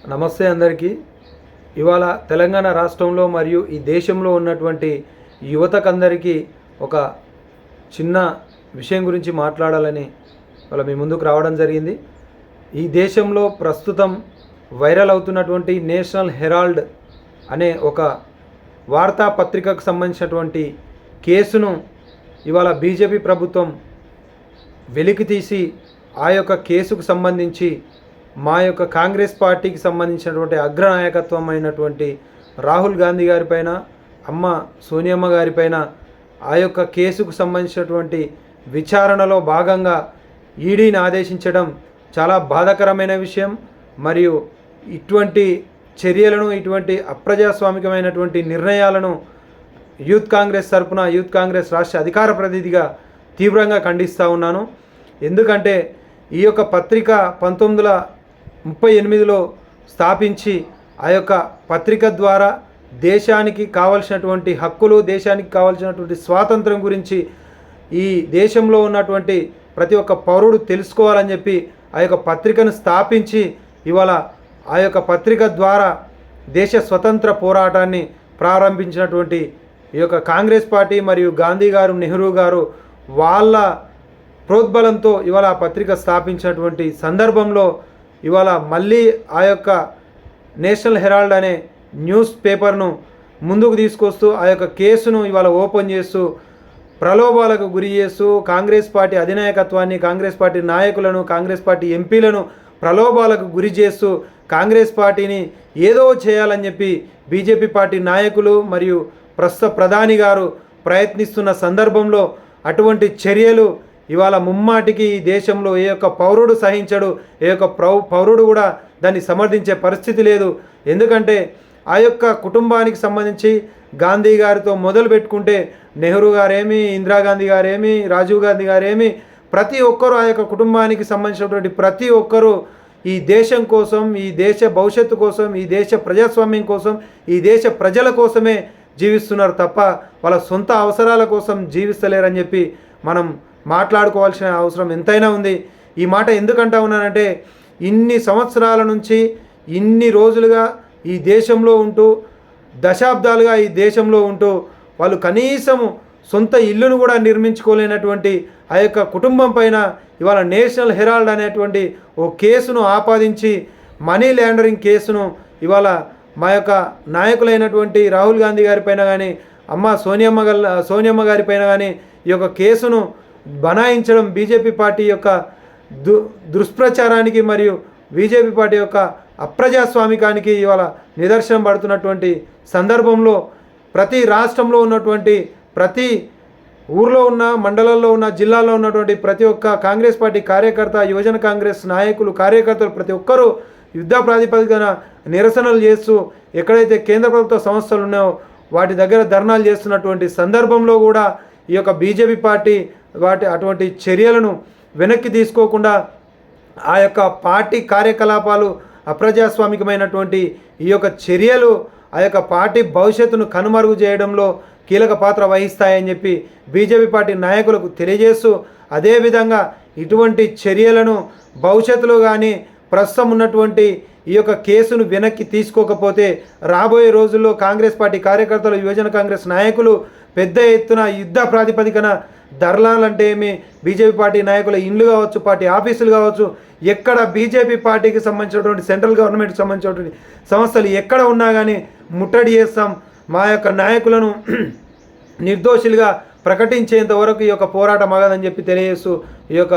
నమస్తే అందరికీ. ఇవాళ తెలంగాణ రాష్ట్రంలో మరియు ఈ దేశంలో ఉన్నటువంటి యువతకందరికీ ఒక చిన్న విషయం గురించి మాట్లాడాలని వాళ్ళ మీ ముందుకు రావడం జరిగింది. ఈ దేశంలో ప్రస్తుతం వైరల్ అవుతున్నటువంటి నేషనల్ హెరాల్డ్ అనే ఒక వార్తాపత్రికకు సంబంధించినటువంటి కేసును ఇవాళ బీజేపీ ప్రభుత్వం వెలికితీసి ఆ యొక్క కేసుకు సంబంధించి మా యొక్క కాంగ్రెస్ పార్టీకి సంబంధించినటువంటి అగ్రనాయకత్వం అయినటువంటి రాహుల్ గాంధీ గారిపైన, అమ్మ సోనియమ్మ గారిపైన ఆ యొక్క కేసుకు సంబంధించినటువంటి విచారణలో భాగంగా ఈడీని ఆదేశించడం చాలా బాధాకరమైన విషయం. మరియు ఇటువంటి చర్యలను, ఇటువంటి అప్రజాస్వామికమైనటువంటి నిర్ణయాలను యూత్ కాంగ్రెస్ తరపున, యూత్ కాంగ్రెస్ రాష్ట్ర అధికార ప్రతినిధిగా తీవ్రంగా ఖండిస్తూ ఉన్నాను. ఎందుకంటే ఈ యొక్క పత్రిక 1938లో స్థాపించి ఆ యొక్క పత్రిక ద్వారా దేశానికి కావలసినటువంటి హక్కులు, దేశానికి కావలసినటువంటి స్వాతంత్రం గురించి ఈ దేశంలో ఉన్నటువంటి ప్రతి ఒక్క పౌరుడు తెలుసుకోవాలని చెప్పి ఆ యొక్క పత్రికను స్థాపించి ఇవాళ ఆ యొక్క పత్రిక ద్వారా దేశ స్వతంత్ర పోరాటాన్ని ప్రారంభించినటువంటి ఈ యొక్క కాంగ్రెస్ పార్టీ మరియు గాంధీ గారు, నెహ్రూ గారు వాళ్ళ ప్రోద్బలంతో ఇవాళ ఆ పత్రిక స్థాపించినటువంటి సందర్భంలో ఇవాళ మళ్ళీ ఆ యొక్క నేషనల్ హెరాల్డ్ అనే న్యూస్ పేపర్ను ముందుకు తీసుకొస్తూ ఆ యొక్క కేసును ఇవాళ ఓపెన్ చేస్తూ ప్రలోభాలకు గురి చేస్తూ కాంగ్రెస్ పార్టీ అధినాయకత్వాన్ని, కాంగ్రెస్ పార్టీ నాయకులను, కాంగ్రెస్ పార్టీ ఎంపీలను ప్రలోభాలకు గురి చేస్తూ కాంగ్రెస్ పార్టీని ఏదో చేయాలని చెప్పి బీజేపీ పార్టీ నాయకులు మరియు ప్రస్తుత ప్రధాని గారు ప్రయత్నిస్తున్న సందర్భంలో అటువంటి చర్యలు ఇవాళ ముమ్మాటికి ఈ దేశంలో ఏ యొక్క పౌరుడు సహించడు, ఏ యొక్క పౌరుడు కూడా దాన్ని సమర్థించే పరిస్థితి లేదు. ఎందుకంటే ఆ యొక్క కుటుంబానికి సంబంధించి గాంధీ గారితో మొదలు పెట్టుకుంటే నెహ్రూ గారేమి, ఇందిరాగాంధీ గారేమి, రాజీవ్ గాంధీ గారేమి, ప్రతి ఒక్కరూ ఆ యొక్క కుటుంబానికి సంబంధించినటువంటి ప్రతి ఒక్కరూ ఈ దేశం కోసం, ఈ దేశ భవిష్యత్తు కోసం, ఈ దేశ ప్రజాస్వామ్యం కోసం, ఈ దేశ ప్రజల కోసమే జీవిస్తున్నారు తప్ప వాళ్ళ సొంత అవసరాల కోసం జీవిస్తలేరని చెప్పి మనం మాట్లాడుకోవాల్సిన అవసరం ఎంతైనా ఉంది. ఈ మాట ఎందుకంటా ఉన్నానంటే ఇన్ని సంవత్సరాల నుంచి, ఇన్ని రోజులుగా ఈ దేశంలో ఉంటూ, దశాబ్దాలుగా ఈ దేశంలో ఉంటూ వాళ్ళు కనీసము సొంత ఇల్లును కూడా నిర్మించుకోలేనటువంటి ఆ యొక్క కుటుంబం పైన ఇవాళ నేషనల్ హెరాల్డ్ అనేటువంటి ఓ కేసును ఆపాదించి మనీ లాండరింగ్ కేసును ఇవాళ మా యొక్క నాయకులైనటువంటి రాహుల్ గాంధీ గారిపైన కానీ, అమ్మ సోనియమ్మ గారిపైన కానీ ఈ యొక్క కేసును బనాయించడం బీజేపీ పార్టీ యొక్క దుష్ప్రచారానికి మరియు బీజేపీ పార్టీ యొక్క అప్రజాస్వామికానికి ఇవాళ నిదర్శనం పడుతున్నటువంటి సందర్భంలో ప్రతి రాష్ట్రంలో ఉన్నటువంటి, ప్రతి ఊర్లో ఉన్న, మండలాల్లో ఉన్న, జిల్లాల్లో ఉన్నటువంటి ప్రతి ఒక్క కాంగ్రెస్ పార్టీ కార్యకర్త, యువజన కాంగ్రెస్ నాయకులు, కార్యకర్తలు ప్రతి ఒక్కరూ యుద్ధ ప్రాతిపదికన నిరసనలు చేస్తూ ఎక్కడైతే కేంద్ర ప్రభుత్వ సంస్థలు ఉన్నాయో వాటి దగ్గర ధర్నాలు చేస్తున్నటువంటి సందర్భంలో కూడా ఈ యొక్క బీజేపీ పార్టీ అటువంటి చర్యలను వెనక్కి తీసుకోకుండా ఆ యొక్క పార్టీ కార్యకలాపాలు అప్రజాస్వామికమైనటువంటి ఈ యొక్క చర్యలు ఆ యొక్క పార్టీ భవిష్యత్తును కనుమరుగు చేయడంలో కీలక పాత్ర వహిస్తాయని చెప్పి బీజేపీ పార్టీ నాయకులకు తెలియజేస్తూ, అదేవిధంగా ఇటువంటి చర్యలను భవిష్యత్తులో కానీ ప్రస్తుతం ఉన్నటువంటి ఈ యొక్క కేసును వెనక్కి తీసుకోకపోతే రాబోయే రోజుల్లో కాంగ్రెస్ పార్టీ కార్యకర్తలు, యువజన కాంగ్రెస్ నాయకులు పెద్ద ఎత్తున యుద్ధ ప్రాతిపదికన ధర్నాలంటే ఏమి, బీజేపీ పార్టీ నాయకుల ఇండ్లు కావచ్చు, పార్టీ ఆఫీసులు కావచ్చు, ఎక్కడ బీజేపీ పార్టీకి సంబంధించినటువంటి సెంట్రల్ గవర్నమెంట్కి సంబంధించినటువంటి సంస్థలు ఎక్కడ ఉన్నా కానీ ముట్టడి చేస్తాం. మా యొక్క నాయకులను నిర్దోషులుగా ప్రకటించేంత వరకు ఈ యొక్క పోరాటం ఆగదని చెప్పి తెలియజేస్తూ ఈ యొక్క